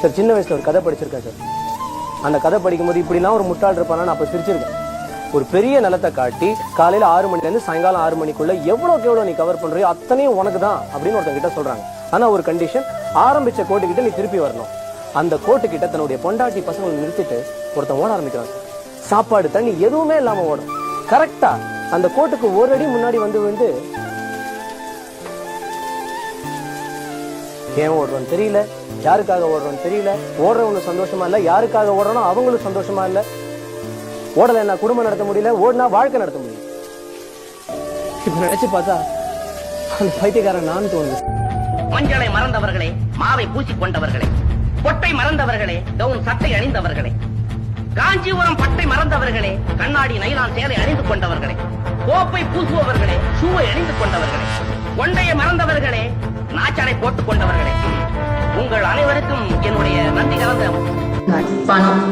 Sir சின்ன வயசுல ஒரு கதை படிச்சிருக்கேன் சார். அந்த கதை படிக்கும்போது இப்படிலாம் ஒரு முட்டாள் இருப்பானா நான் அப்ப சிரிச்சிருக்கேன். ஒரு பெரிய நிலத்தை காட்டி காலையில 6 மணில இருந்து சாயங்காலம் 6 மணிக்குள்ள எவ்வளவு நீ கவர் பண்றியோ அத்தனையும் உனக்கு தான் அப்படின்னு ஒருத்தன் கிட்ட சொல்றாங்க. ஆனா ஒரு கண்டிஷன், ஆரம்பிச்ச கோட்டு கிட்ட நீ திருப்பி வரணும். அந்த கோட்டு கிட்ட தன்னுடைய பொண்டாட்டி பசங்களை நிறுத்திட்டு ஒருத்தன் ஓட ஆரம்பிக்கிறான் சார். சாப்பாடு தண்ணி எதுவுமே இல்லாம ஓடும். கரெக்டா அந்த கோட்டுக்கு ஒரு அடி முன்னாடி வந்து ஏன் ஓடுறோன்னு தெரியல, யாருக்காக ஓடுறோன்னு தெரியல. ஓடுறவங்களுக்கு சந்தோஷமா இல்ல, யாருக்காக ஓடுறோனோ அவங்களுக்கு சந்தோஷமா இல்ல. ஓடலைன்னா குடும்பம் நடத்த முடியல, ஓடினா வாழ்க்கை நடத்த முடியல. இப்ப நினைச்சு பார்த்தா அந்த பைத்தியக்காரன் நான் தோணுது. மஞ்சளை மறந்தவர்களே, மாவை பூசி கொண்டவர்களே, பொட்டை மறந்தவர்களே, கவுன் சட்டை அணிந்தவர்களே, காஞ்சிபுரம் பட்டை மறந்தவர்களே, கண்ணாடி நைலான் சேலை அணிந்து கொண்டவர்களே, கோப்பை பூசுபவர்களே, ஷூவை அணிந்து கொண்டவர்களே, கொண்டையை மறந்தவர்களே, நாச்சாடை போட்டுக் கொண்டவர்களே, உங்கள் அனைவருக்கும் என்னுடைய நன்றி கலந்த பணம்.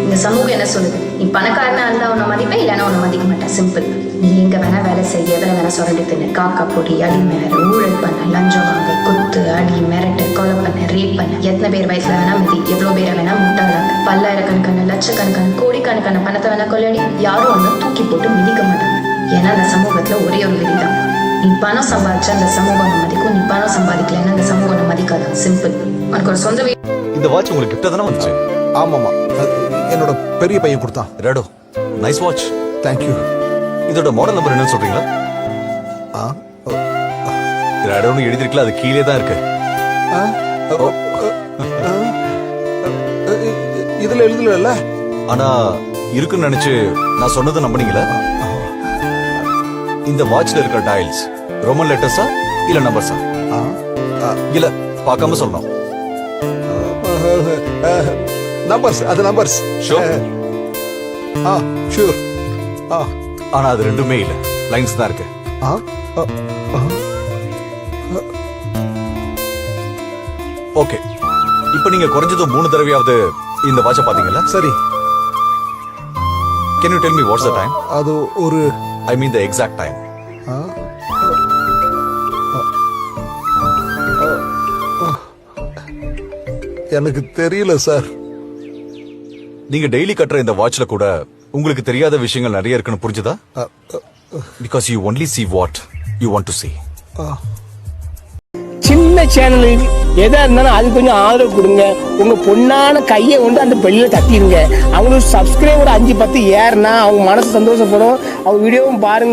இந்த சமூகம் என்ன சொல்லுது? நீ பணக்காரனா இருந்தா உன்னை மதிப்பேன், இல்லைன்னா உன்னை மதிக்க மாட்டேன். சிம்பிள். நீ எங்க வேணா வேலை செய்ய, எதுல வேணா சுரண்டி தின்னு, காக்கா பொடி, அடி மேற, ஊழல் பண்ண, லஞ்சம் வாங்க, குத்து, அடி, மிரட்டு, கொலை பண்ண, ரேப் பண்ண, எத்தனை பேர் வயசுல வேணா மிதி, எவ்வளவு பேரை வேணா முட்டாளாங்க, பல்லாயிரக்கணக்கான லட்சக்கணக்கான கோடிக்கணக்கான பணத்தை வேணா கொள்ளடி, யாரும் ஒண்ணு தூக்கி போட்டு மிதிக்க மாட்டாங்க. ஏன்னா அந்த சமூகத்துல ஒரே ஒரு விதிதான், நீ பணம் சம்பாதிச்சா அந்த சமூகம் மதிக்கும், நீ பணம் சம்பாதிக்கலன்னா அந்த சமூகம் மதிக்காது. சிம்பிள். உனக்கு ஒரு சொந்த இந்த வாட்ச் உங்களுக்கு கிட்ட தானே வந்துச்சு? ஆமாமா, என்னோட பெரிய பையன் கொடுத்தான். Redo, nice watch. தேங்க்யூ. இதோட மாடல் நம்பர் என்னன்னு சொல்றீங்களா? ரெடோன்னு எழுதிருக்கல, அது கீழே தான் இருக்கு. இதுல எழுதல. ஆனா இருக்குன்னு நினைச்சு நான் சொன்னதை நம்பினீங்களா? இந்த வாட்ச்ல இருக்கிற டயல்ஸ் ரோமன் லெட்டர்ஸா இல்ல நம்பர்ஸா? இல்ல பார்க்காம சொல்லணும். நம்பர்ஸ். அது நம்பர்ஸ். ஷூர்? ஷூர். ஆனா அது ரெண்டுமே இல்ல, லைன்ஸ் தான் இருக்கு. ஓகே, இப்போ நீங்க குறைஞ்சது 3 தடவையாவது இந்த வாட்சை பாத்தீங்களா? சரி. Can you tell me what's the time? அது ஒரு I mean the exact time. எனக்கு தெரியல சார். நீங்க டெய்லி கட்டுற இந்த வாட்ச்ல கூட உங்களுக்கு தெரியாத விஷயங்கள் நிறைய இருக்குன்னு புரிஞ்சுதா? Because you only see what you want to see. சின்ன சேனலுக்கு எதா இருந்தாலும் அது கொஞ்சம் ஆதரவு கொடுங்க. உங்க பொண்ணான கையை கொண்டு அந்த பெல்லில தட்டிடுங்க. அவங்களுக்கு சப்ஸ்கிரைபர் 5-10 ஏறுனா அவங்க மனசு சந்தோஷப்படும். அவங்க வீடியோவும் பாருங்க.